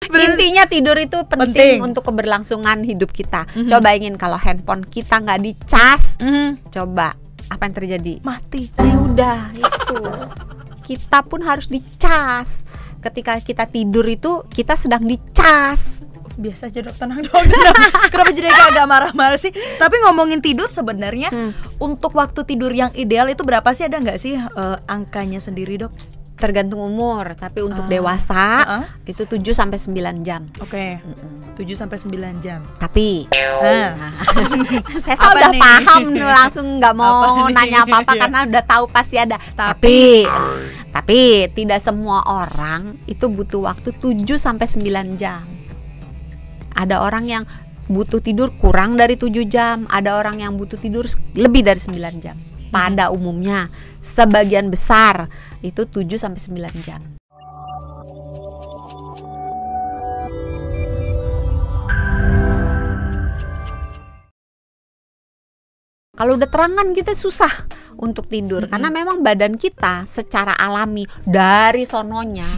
Intinya tidur itu penting untuk keberlangsungan hidup kita. Coba ingin kalau handphone kita nggak dicas, coba apa yang terjadi? Mati. Ya udah itu. Kita pun harus dicas. Ketika kita tidur itu kita sedang dicas. Biasa aja dok, tenang dok. Kenapa jadi agak marah-marah sih? Tapi ngomongin tidur sebenarnya untuk waktu tidur yang ideal itu berapa sih? Ada nggak sih angkanya sendiri dok? Tergantung umur, tapi untuk dewasa itu 7-9 jam. Oke. 7-9 jam. Tapi saya Apa udah nih? paham nih, langsung nggak mau nanya apa-apa karena udah tahu pasti ada. Tapi tidak semua orang itu butuh waktu 7-9 jam. Ada orang yang butuh tidur kurang dari 7 jam, ada orang yang butuh tidur lebih dari 9 jam. Pada umumnya sebagian besar itu 7-9 jam. Kalau udah terangan kita susah untuk tidur karena memang badan kita secara alami dari sononya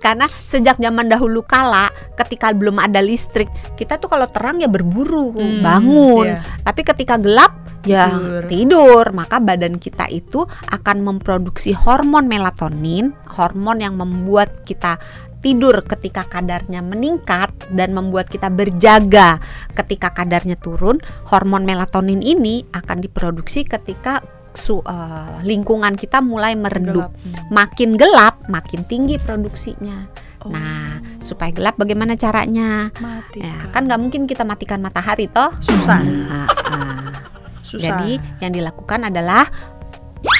karena sejak zaman dahulu kala ketika belum ada listrik kita tuh kalau terang ya berburu bangun, tapi ketika gelap ya tidur. Maka badan kita itu akan memproduksi hormon melatonin, hormon yang membuat kita tidur ketika kadarnya meningkat dan membuat kita berjaga ketika kadarnya turun. Hormon melatonin ini akan diproduksi ketika lingkungan kita mulai meredup. Makin gelap, makin tinggi produksinya. Nah, supaya gelap bagaimana caranya? Ya, kan nggak mungkin kita matikan matahari toh. Susah. Jadi yang dilakukan adalah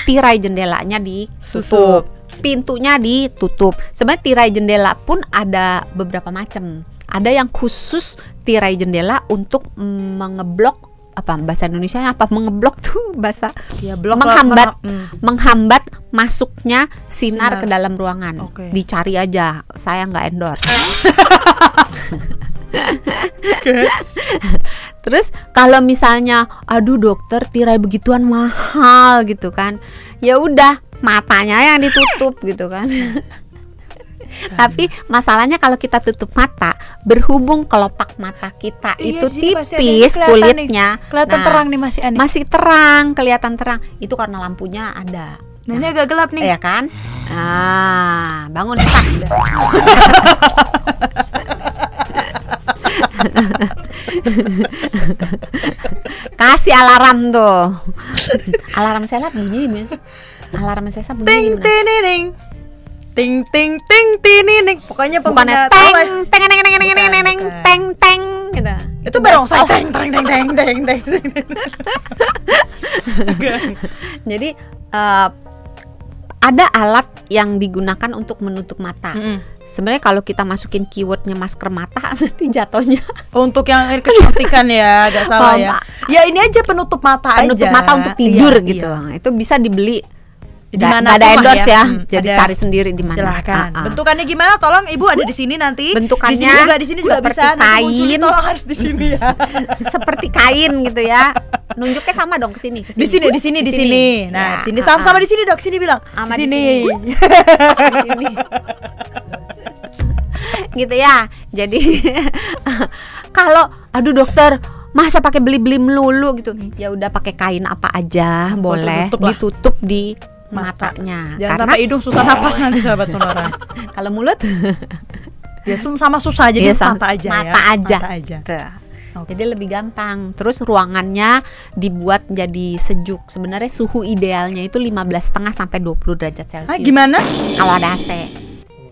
tirai jendelanya ditutup, pintunya ditutup. Sebenarnya tirai jendela pun ada beberapa macam. Ada yang khusus tirai jendela untuk mengeblok, apa bahasa Indonesianya apa, mengeblok tuh bahasa menghambat masuknya sinar ke dalam ruangan. Dicari aja, saya nggak endorse. Terus kalau misalnya aduh dokter tirai begituan mahal gitu kan, ya udah matanya yang ditutup gitu kan. Tapi masalahnya kalau kita tutup mata, berhubung kelopak mata kita itu tipis kulitnya, kelihatan terang nih, masih terang, kelihatan terang. Itu karena lampunya ada. Nah ini agak gelap nih. Ya kan? Nah, bangun cepat. Kasih alarm tuh. Alarm saya bunyi gimana sih? Alarm saya bunyi gimana? Ting ting ting ting. Pokoknya bukannya teng teng teng teng teng teng teng gitu. Itu barongsai teng teng teng teng teng teng. Jadi ada alat yang digunakan untuk menutup mata. Sebenarnya kalau kita masukin keywordnya masker mata nanti jatuhnya untuk yang kecantikan ya, agak salah ya. Ya ini aja penutup mata untuk tidur gitu. Itu bisa dibeli. Gak ada endorse ya, jadi cari sendiri di mana. Silahkan. Bentukannya gimana? Tolong ibu ada di sini nanti. Bentukannya di sini juga bisa. Kain. Tolong harus di sini ya. Seperti kain gitu ya. Nunjuknya sama dong ke sini. Di sini. Nah, sini sama-sama di sini dok. Sini bilang. Di sini. Gitu ya. Jadi kalau aduh dokter masa pakai beli-beli melulu gitu. Ya udah pakai kain apa aja boleh ditutup di matanya. Jangan sampai hidung susah napas nanti sahabat Sonora. Kalau mulut ya sama susah aja mata aja. Jadi lebih gampang. Terus ruangannya dibuat jadi sejuk. Sebenarnya suhu idealnya itu 15,5 sampai 20 derajat Celcius. Gimana? Kalau ada AC.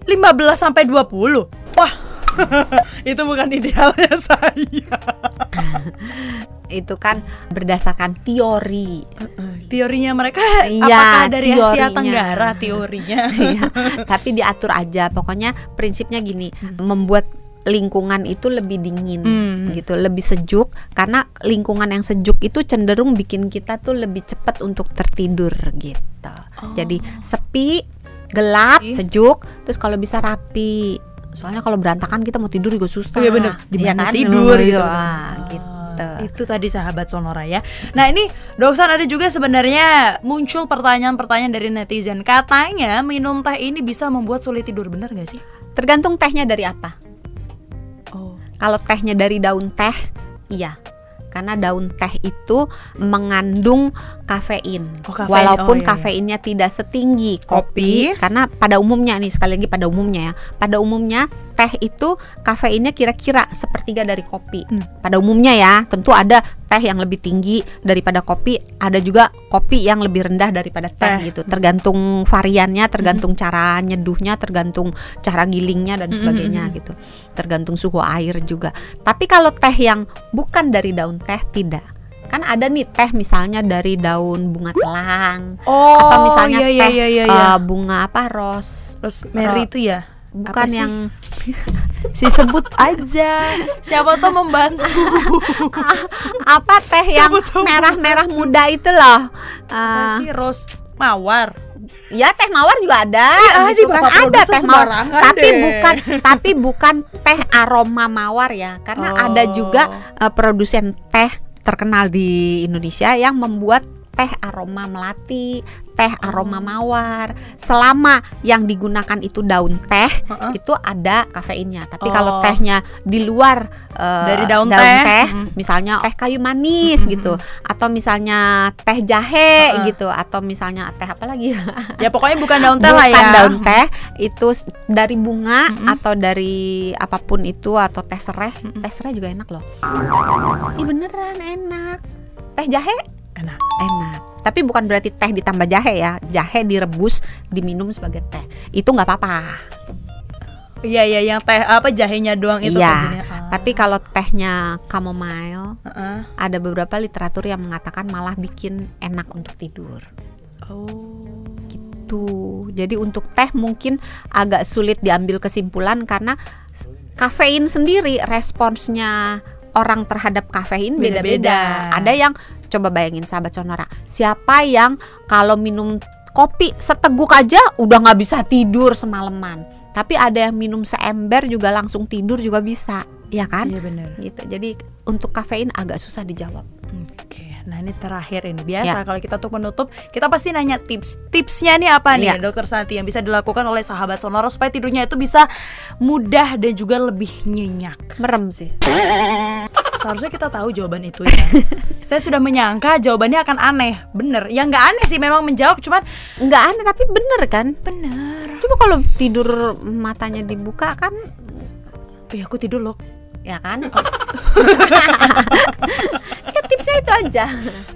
15 sampai 20. Wah. Itu bukan idealnya saya. Itu kan berdasarkan teori. Teorinya mereka apakah dari Asia Tenggara teorinya? Tapi diatur aja. Pokoknya prinsipnya gini, membuat lingkungan itu lebih dingin gitu, lebih sejuk. Karena lingkungan yang sejuk itu cenderung bikin kita tuh lebih cepat untuk tertidur gitu. Jadi sepi, gelap, sejuk, terus kalau bisa rapi. Soalnya kalau berantakan kita mau tidur juga susah. Iya benar. Dimana kan? Tidur gitu. Gitu. Itu tadi sahabat Sonora ya. Nah ini Doksan ada juga sebenarnya muncul pertanyaan-pertanyaan dari netizen. Katanya minum teh ini bisa membuat sulit tidur, benar gak sih? Tergantung tehnya dari apa. Oh. Kalau tehnya dari daun teh, iya. Karena daun teh itu mengandung kafein. Oh, kafein. Walaupun Iya. kafeinnya tidak setinggi kopi. Karena pada umumnya nih, sekali lagi pada umumnya ya. Pada umumnya teh itu kafeinnya kira-kira sepertiga dari kopi. Pada umumnya ya, tentu ada teh yang lebih tinggi daripada kopi, ada juga kopi yang lebih rendah daripada teh gitu. Tergantung variannya, tergantung cara nyeduhnya, tergantung cara gilingnya dan sebagainya gitu. Tergantung suhu air juga. Tapi kalau teh yang bukan dari daun teh, tidak. Kan ada nih teh misalnya dari daun bunga telang, atau misalnya teh bunga apa, rosemary itu ya. Bukan yang si sebut aja, siapa tuh membantu. apa teh yang merah-merah muda itu loh. Apa sih, rose mawar. Ya, teh mawar juga ada, gitu kan, ada teh mawar. Tapi bukan teh aroma mawar ya, karena ada juga produsen teh terkenal di Indonesia yang membuat teh aroma melati, teh aroma mawar. Selama yang digunakan itu daun teh, itu ada kafeinnya. Tapi kalau tehnya di luar dari daun teh, misalnya teh kayu manis gitu, atau misalnya teh jahe gitu, atau misalnya teh apa lagi? Ya pokoknya bukan daun teh lah ya. Bukan daun teh, itu dari bunga atau dari apapun itu, atau teh serai. Teh serai juga enak loh. Ini beneran enak. Teh jahe enak. Tapi bukan berarti teh ditambah jahe ya. Jahe direbus, diminum sebagai teh. Itu nggak apa-apa. Iya, yang teh apa jahenya doang itu. Iya. Tapi kalau tehnya chamomile, ada beberapa literatur yang mengatakan malah bikin enak untuk tidur. Gitu. Jadi untuk teh mungkin agak sulit diambil kesimpulan karena kafein sendiri responsnya orang terhadap kafein beda-beda. Ada yang, coba bayangin sahabat Sonora, siapa yang kalau minum kopi seteguk aja udah nggak bisa tidur semalaman. Tapi ada yang minum seember juga langsung tidur juga bisa, ya kan? Iya benar. Gitu. Jadi untuk kafein agak susah dijawab. Oke, nah ini terakhir ini biasa kalau kita untuk menutup kita pasti nanya tipsnya nih apa nih Dokter Santi yang bisa dilakukan oleh sahabat Sonora supaya tidurnya itu bisa mudah dan juga lebih nyenyak. Merem sih. Seharusnya kita tahu jawaban itu ya. Saya sudah menyangka jawabannya akan aneh. Bener, ya nggak aneh sih memang menjawab, cuman nggak aneh tapi bener kan? Bener. Coba kalau tidur matanya dibuka kan, aku tidur loh. Ya kan? Ya tipsnya itu aja.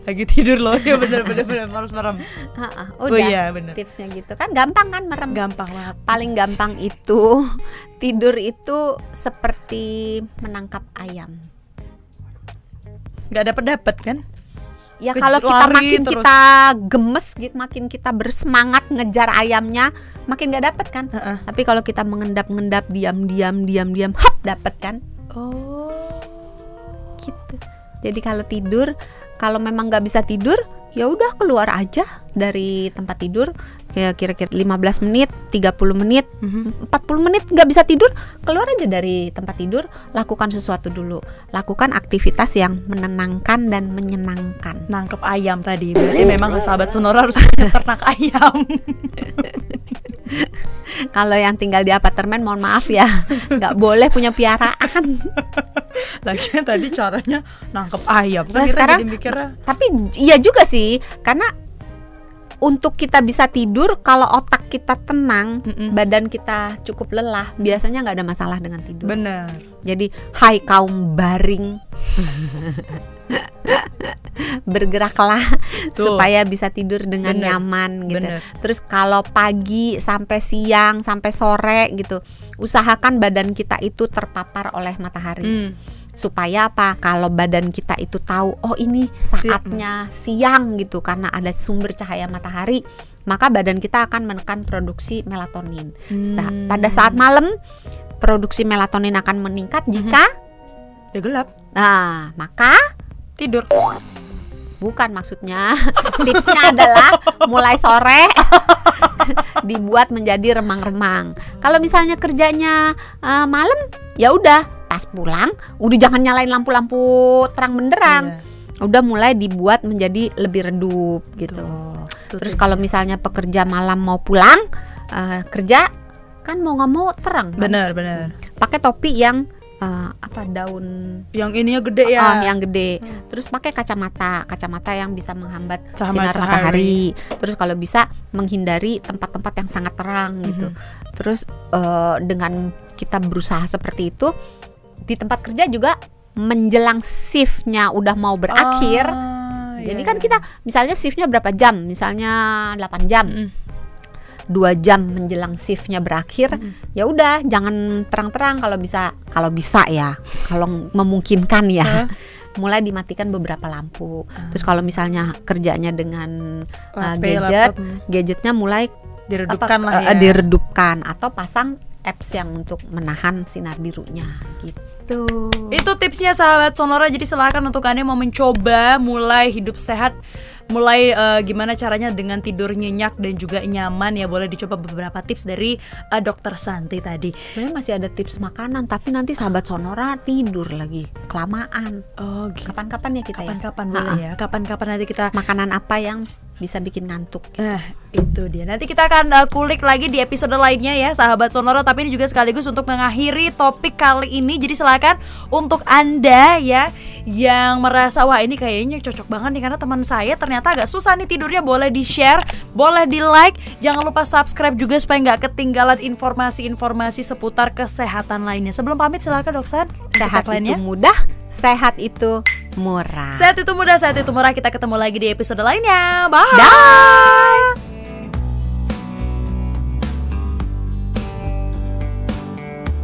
Lagi tidur loh, ya bener harus merem. Udah, iya bener. Tipsnya gitu kan, gampang kan merem. Gampang banget. Paling gampang itu tidur itu seperti menangkap ayam. Gak dapet kan? Ya kalau kita makin terus kita gemes gitu, makin kita bersemangat ngejar ayamnya, makin gak dapet kan? Tapi kalau kita mengendap-ngendap, diam, hop, dapet kan? Gitu. Jadi kalau tidur, kalau memang nggak bisa tidur, ya udah keluar aja dari tempat tidur. Ya kira-kira 15 menit, 30 menit, 40 menit nggak bisa tidur, keluar aja dari tempat tidur. Lakukan sesuatu dulu. Lakukan aktivitas yang menenangkan dan menyenangkan. Nangkep ayam tadi. Berarti memang sahabat Sonora harus ternak ayam. Kalau yang tinggal di apartemen, mohon maaf ya, nggak boleh punya piaraan. Lagian tadi caranya nangkep ayam. Nah, sekarang, tapi iya juga sih, karena untuk kita bisa tidur, kalau otak kita tenang, badan kita cukup lelah, biasanya nggak ada masalah dengan tidur. Bener. Jadi, hai kaum baring, bergeraklah supaya bisa tidur dengan nyaman gitu. Terus kalau pagi sampai siang sampai sore gitu, usahakan badan kita itu terpapar oleh matahari. Supaya apa? Kalau badan kita itu tahu, oh ini saatnya siang gitu, karena ada sumber cahaya matahari, maka badan kita akan menekan produksi melatonin. Pada saat malam, produksi melatonin akan meningkat jika gelap. Nah, maka tidur. Bukan maksudnya. Tipsnya adalah mulai sore dibuat menjadi remang-remang. Kalau misalnya kerjanya malam, ya udah pas pulang udah jangan nyalain lampu-lampu terang benderang. Udah mulai dibuat menjadi lebih redup gitu. Terus kalau misalnya pekerja malam mau pulang kerja, kan mau nggak mau terang kan? Benar. Pakai topi yang daun yang ininya gede ya, yang gede. Terus pakai kacamata yang bisa menghambat Sinar sinar matahari. Terus kalau bisa menghindari tempat-tempat yang sangat terang gitu. Terus dengan kita berusaha seperti itu, di tempat kerja juga menjelang shiftnya udah mau berakhir. Jadi kan kita misalnya shiftnya berapa jam? Misalnya 8 jam. 2 jam menjelang shiftnya berakhir, ya udah jangan terang-terang, kalau bisa ya, kalau memungkinkan ya, mulai dimatikan beberapa lampu. Terus kalau misalnya kerjanya dengan gadgetnya mulai diredupkan lah ya. Diredupkan atau pasang apps yang untuk menahan sinar birunya gitu. Itu tipsnya sahabat Sonora. Jadi silakan untuk Anda mau mencoba mulai hidup sehat, mulai gimana caranya dengan tidur nyenyak dan juga nyaman ya, boleh dicoba beberapa tips dari Dokter Santi tadi. Sebenarnya masih ada tips makanan, tapi nanti sahabat Sonora tidur lagi kelamaan. Oh gitu. Kapan-kapan ya kita kapan-kapan boleh ya. Kapan-kapan nanti kita makanan apa yang bisa bikin ngantuk. Nah itu dia. Nanti kita akan kulik lagi di episode lainnya ya sahabat Sonora. Tapi ini juga sekaligus untuk mengakhiri topik kali ini. Jadi silakan untuk Anda ya yang merasa wah ini kayaknya cocok banget nih karena teman saya ternyata agak susah nih tidurnya, boleh di share, boleh di like. Jangan lupa subscribe juga supaya nggak ketinggalan informasi-informasi seputar kesehatan lainnya. Sebelum pamit silakan Dok San. Sehat itu mudah, sehat itu murah. Sehat itu mudah, sehat itu murah. Kita ketemu lagi di episode lainnya. Bye. Dah.